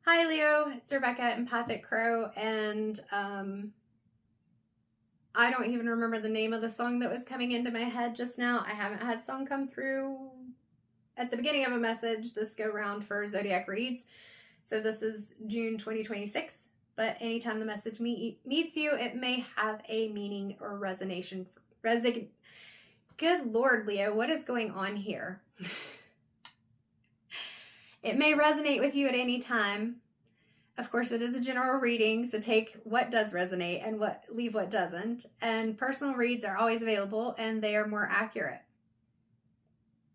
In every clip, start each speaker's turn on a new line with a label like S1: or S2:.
S1: Hi Leo, it's Rebecca, Empathic Crow, and I don't even remember the name of the song that was coming into my head just now. I haven't had song come through at the beginning of a message this go round for Zodiac Reads. So this is June 2026, but anytime the message meets you, it may have a meaning or resonation. Good Lord, Leo, what is going on here? It may resonate with you at any time. Of course, it is a general reading, so take what does resonate and leave what doesn't. And personal reads are always available, and they are more accurate.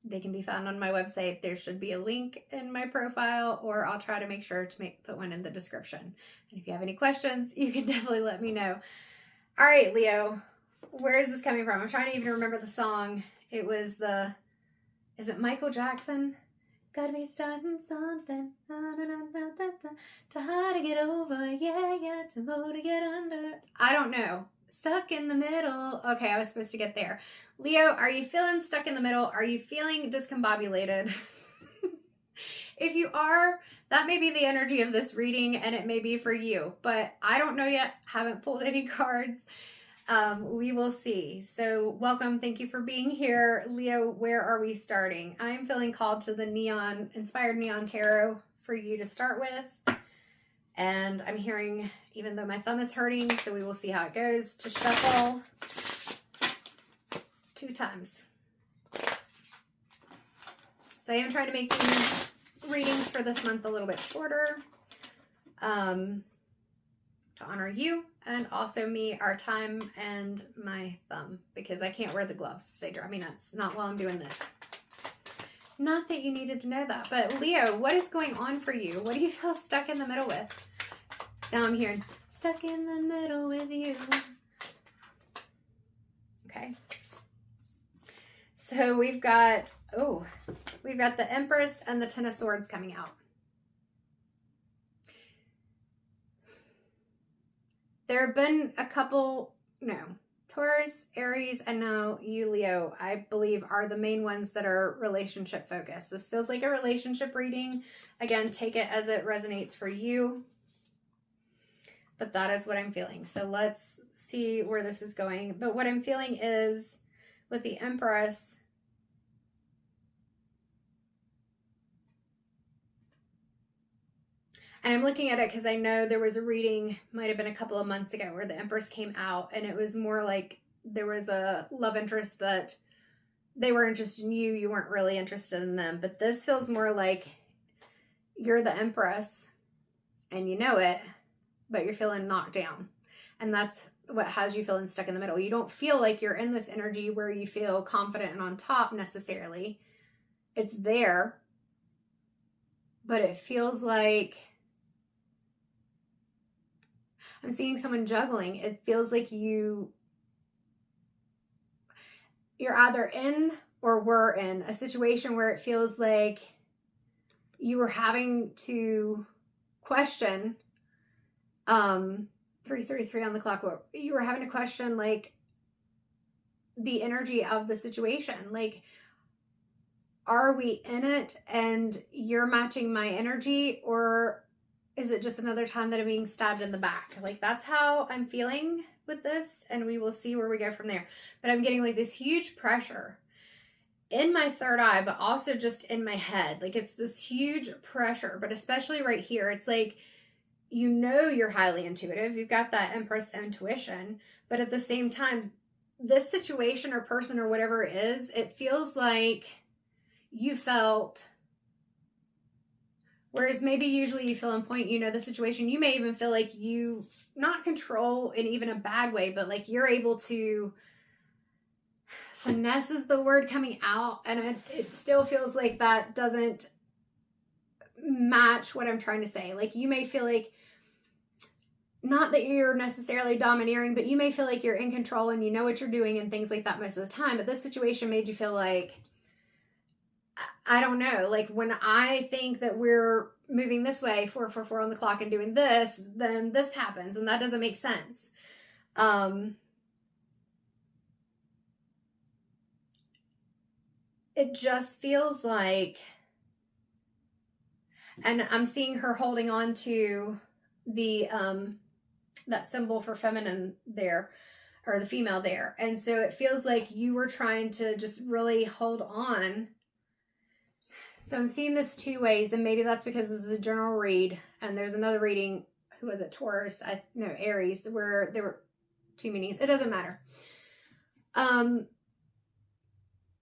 S1: They can be found on my website. There should be a link in my profile, or I'll try to make sure to put one in the description. And if you have any questions, you can definitely let me know. All right, Leo, where is this coming from? I'm trying to even remember the song. It was is it Michael Jackson? Gotta be starting something, to hard to get over, yeah, too low to get under. I don't know. Stuck in the middle. Okay, I was supposed to get there. Leo, are you feeling stuck in the middle? Are you feeling discombobulated? If you are, that may be the energy of this reading, and it may be for you, but I don't know yet. Haven't pulled any cards. We will see. So welcome. Thank you for being here. Leo, where are we starting? I'm feeling called to the Inspired Neon Tarot for you to start with. And I'm hearing, even though my thumb is hurting, so we will see how it goes, to shuffle 2 times. So I am trying to make these readings for this month a little bit shorter, to honor you and also me, our time, and my thumb, because I can't wear the gloves. They drive me nuts. Not while I'm doing this. Not that you needed to know that, but Leo, what is going on for you? What do you feel stuck in the middle with? Now I'm hearing stuck in the middle with you. Okay. So we've got the Empress and the Ten of Swords coming out. There have been a couple, Taurus, Aries, and now you, Leo, I believe are the main ones that are relationship focused. This feels like a relationship reading. Again, take it as it resonates for you. But that is what I'm feeling. So let's see where this is going. But what I'm feeling is with the Empress, and I'm looking at it because I know there was a reading, might have been a couple of months ago, where the Empress came out, and it was more like there was a love interest that they were interested in you. You weren't really interested in them. But this feels more like you're the Empress and you know it, but you're feeling knocked down. And that's what has you feeling stuck in the middle. You don't feel like you're in this energy where you feel confident and on top necessarily. It's there, but it feels like I'm seeing someone juggling. It feels like you're either in or were in a situation where it feels like you were having to question 333 on the clock. You were having to question like the energy of the situation. Like, are we in it and you're matching my energy, or is it just another time that I'm being stabbed in the back? Like, that's how I'm feeling with this, and we will see where we go from there. But I'm getting like this huge pressure in my third eye, but also just in my head. Like, it's this huge pressure, but especially right here, it's like, you know, you're highly intuitive. You've got that Empress intuition, but at the same time, this situation or person or whatever it is, it feels like you felt, whereas maybe usually you feel on point, you know the situation, you may even feel like you not control in even a bad way, but like you're able to, finesse is the word coming out, and it still feels like that doesn't match what I'm trying to say. Like, you may feel like, not that you're necessarily domineering, but you may feel like you're in control and you know what you're doing and things like that most of the time. But this situation made you feel like, I don't know, like when I think that we're moving this way, 444 on the clock, and doing this, then this happens, and that doesn't make sense. It just feels like, And I'm seeing her holding on to the that symbol for feminine there, or the female there. And so it feels like you were trying to just really hold on. So I'm seeing this two ways, and maybe that's because this is a general read, and there's another reading, who was it, Taurus, Aries, where there were two meanings. It doesn't matter.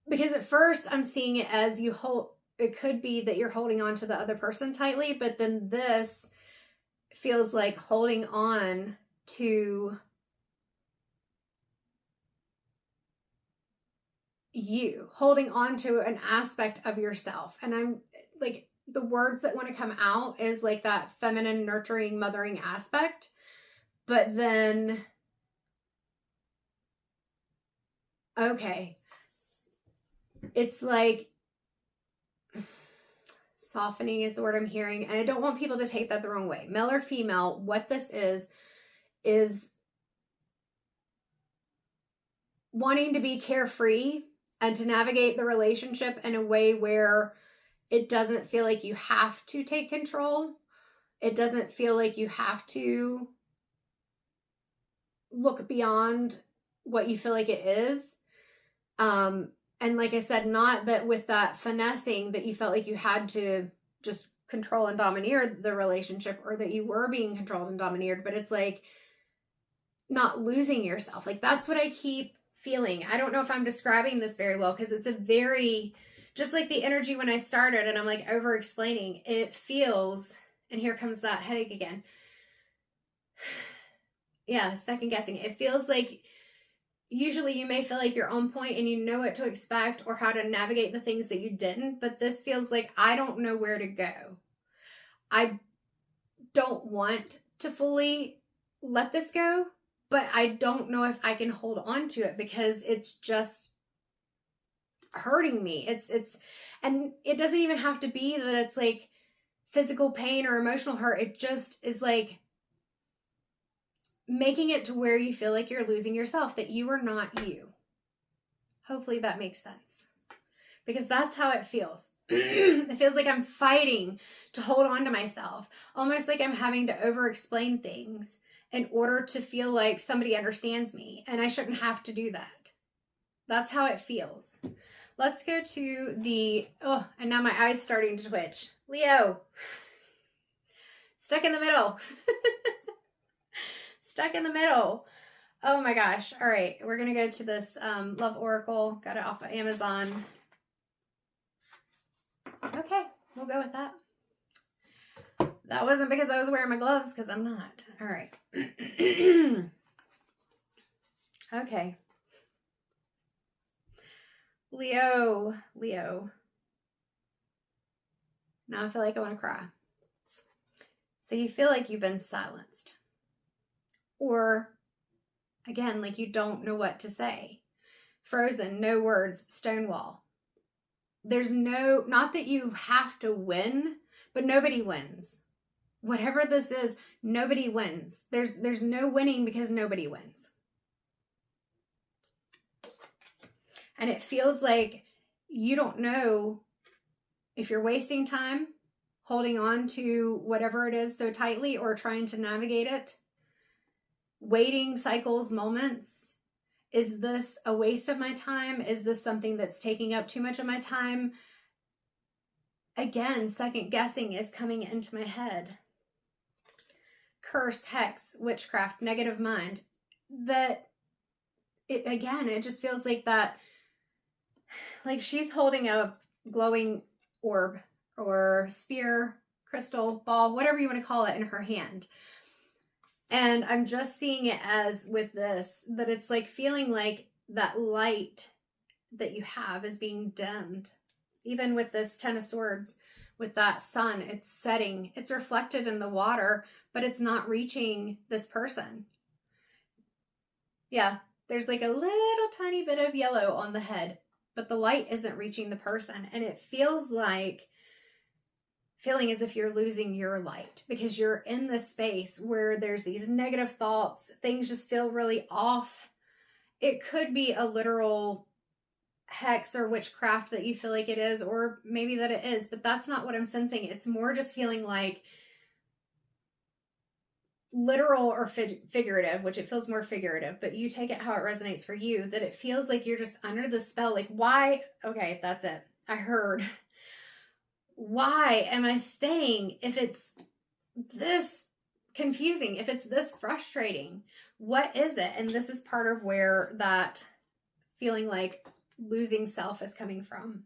S1: Because at first I'm seeing it as it could be that you're holding on to the other person tightly, but then this feels like holding on to you, holding on to an aspect of yourself. And I'm like, the words that want to come out is like that feminine, nurturing, mothering aspect. But then, okay, it's like softening is the word I'm hearing. And I don't want people to take that the wrong way. Male or female, what this is wanting to be carefree and to navigate the relationship in a way where it doesn't feel like you have to take control. It doesn't feel like you have to look beyond what you feel like it is. And like I said, not that with that finessing that you felt like you had to just control and domineer the relationship, or that you were being controlled and domineered, but it's like not losing yourself. Like that's what I keep feeling. I don't know if I'm describing this very well, because it's a very, just like the energy when I started and I'm like over explaining, it feels, and here comes that headache again. Yeah, second guessing. It feels like usually you may feel like you're on point and you know what to expect or how to navigate the things that you didn't, but this feels like I don't know where to go. I don't want to fully let this go, but I don't know if I can hold on to it because it's just hurting me. And it doesn't even have to be that it's like physical pain or emotional hurt. It just is like making it to where you feel like you're losing yourself, that you are not you. Hopefully that makes sense, because that's how it feels. It feels like I'm fighting to hold on to myself, almost like I'm having to over explain things in order to feel like somebody understands me, and I shouldn't have to do that. That's how it feels. Let's go to the, and now my eye's starting to twitch. Leo. Stuck in the middle. Stuck in the middle. Oh my gosh. All right. We're going to go to this Love Oracle. Got it off of Amazon. Okay. We'll go with that. That wasn't because I was wearing my gloves, because I'm not. All right. Okay. Leo. Now I feel like I want to cry. So you feel like you've been silenced. Or, again, like you don't know what to say. Frozen, no words, stonewall. There's not that you have to win, but nobody wins. Whatever this is, nobody wins. There's no winning because nobody wins. And it feels like you don't know if you're wasting time holding on to whatever it is so tightly, or trying to navigate it. Waiting cycles, moments. Is this a waste of my time? Is this something that's taking up too much of my time? Again, second guessing is coming into my head. Curse, hex, witchcraft, negative mind. It just feels like that, like she's holding a glowing orb or sphere, crystal, ball, whatever you want to call it, in her hand. And I'm just seeing it as with this, that it's like feeling like that light that you have is being dimmed. Even with this Ten of Swords, with that sun, it's setting. It's reflected in the water, but it's not reaching this person. Yeah, there's like a little tiny bit of yellow on the head, but the light isn't reaching the person. And it feels like feeling as if you're losing your light, because you're in this space where there's these negative thoughts, things just feel really off. It could be a literal hex or witchcraft that you feel like it is, or maybe that it is, but that's not what I'm sensing. It's more just feeling like literal or figurative, which it feels more figurative, but you take it how it resonates for you, that it feels like you're just under the spell. Like, why? Okay, that's it. I heard. Why am I staying if it's this confusing, if it's this frustrating? What is it? And this is part of where that feeling like losing self is coming from.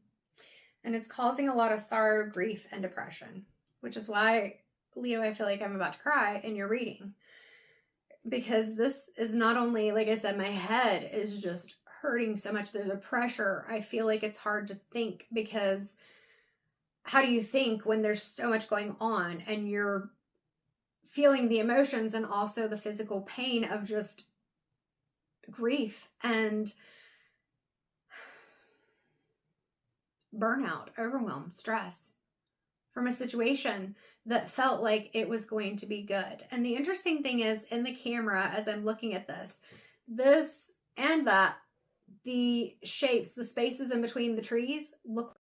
S1: And it's causing a lot of sorrow, grief, and depression, which is why, Leo, I feel like I'm about to cry in your reading. Because this is not only, like I said, my head is just hurting so much. There's a pressure. I feel like it's hard to think, because how do you think when there's so much going on and you're feeling the emotions and also the physical pain of just grief and burnout, overwhelm, stress from a situation that felt like it was going to be good. And the interesting thing is, in the camera, as I'm looking at this and that, the shapes, the spaces in between the trees look,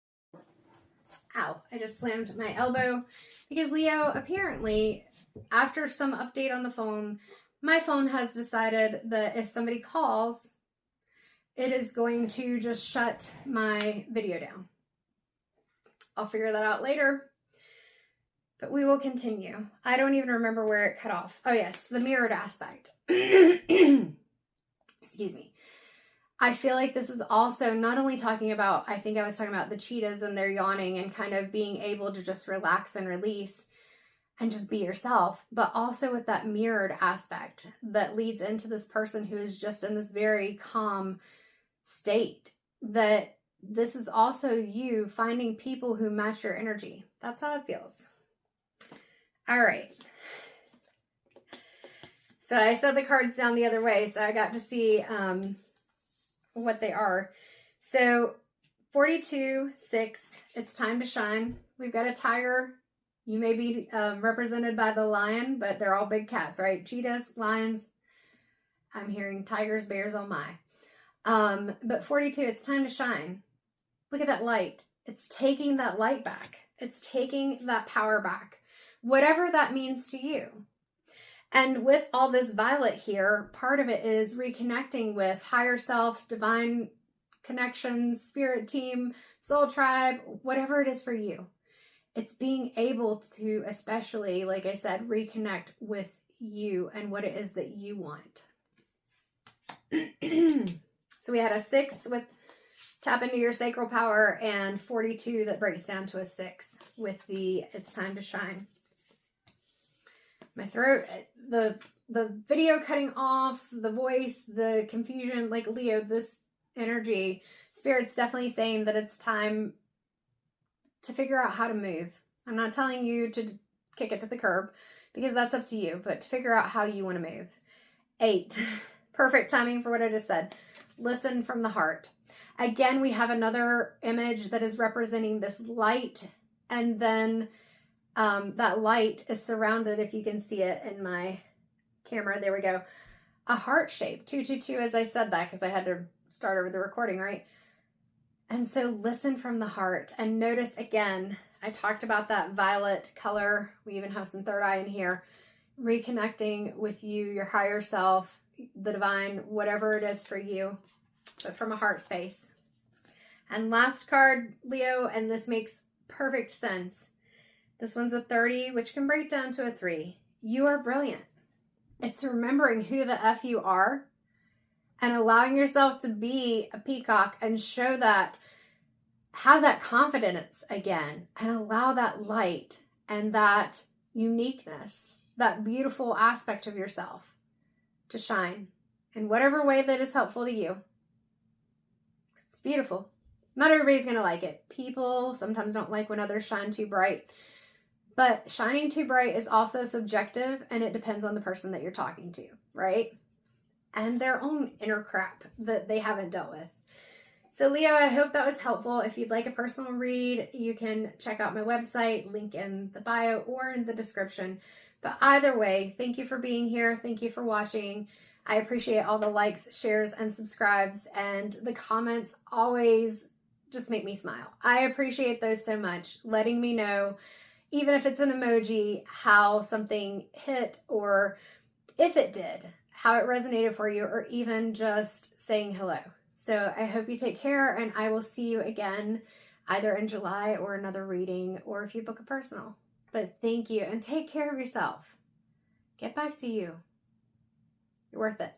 S1: ow, I just slammed my elbow, because Leo, apparently, after some update on the phone, my phone has decided that if somebody calls, it is going to just shut my video down. I'll figure that out later, but we will continue. I don't even remember where it cut off. Oh yes, the mirrored aspect. Excuse me. I feel like this is also not only talking about, I think I was talking about the cheetahs and their yawning and kind of being able to just relax and release and just be yourself, but also with that mirrored aspect that leads into this person who is just in this very calm state, that this is also you finding people who match your energy. That's how it feels. All right. So I set the cards down the other way, so I got to see what they are. So 42-6, it's time to shine. We've got a tiger. You may be represented by the lion, but they're all big cats, right? Cheetahs, lions. I'm hearing tigers, bears, oh my. But 42, it's time to shine. Look at that light. It's taking that light back. It's taking that power back. Whatever that means to you. And with all this violet here, part of it is reconnecting with higher self, divine connections, spirit team, soul tribe, whatever it is for you. It's being able to, especially, like I said, reconnect with you and what it is that you want. So we had a 6 with tap into your sacral power, and 42 that breaks down to a 6 with the it's time to shine. My throat, the video cutting off, the voice, the confusion, like Leo, this energy, Spirit's definitely saying that it's time to figure out how to move. I'm not telling you to kick it to the curb, because that's up to you, but to figure out how you want to move. 8, perfect timing for what I just said. Listen from the heart. Again, we have another image that is representing this light, and then that light is surrounded, if you can see it in my camera, there we go, a heart shape, 222, as I said that because I had to start over the recording, right? And so listen from the heart and notice again, I talked about that violet color. We even have some third eye in here, reconnecting with you, your higher self, the divine, whatever it is for you, but from a heart space. And last card, Leo, and this makes perfect sense. This one's a 30, which can break down to a 3. You are brilliant. It's remembering who the F you are and allowing yourself to be a peacock and show that, have that confidence again, and allow that light and that uniqueness, that beautiful aspect of yourself to shine in whatever way that is helpful to you. It's beautiful. Not everybody's going to like it. People sometimes don't like when others shine too bright. But shining too bright is also subjective, and it depends on the person that you're talking to, right? And their own inner crap that they haven't dealt with. So Leo, I hope that was helpful. If you'd like a personal read, you can check out my website, link in the bio or in the description. But either way, thank you for being here. Thank you for watching. I appreciate all the likes, shares, and subscribes, and the comments always just make me smile. I appreciate those so much, letting me know, even if it's an emoji, how something hit, or if it did, how it resonated for you, or even just saying hello. So I hope you take care, and I will see you again either in July or another reading, or if you book a personal. But thank you, and take care of yourself. Get back to you. You're worth it.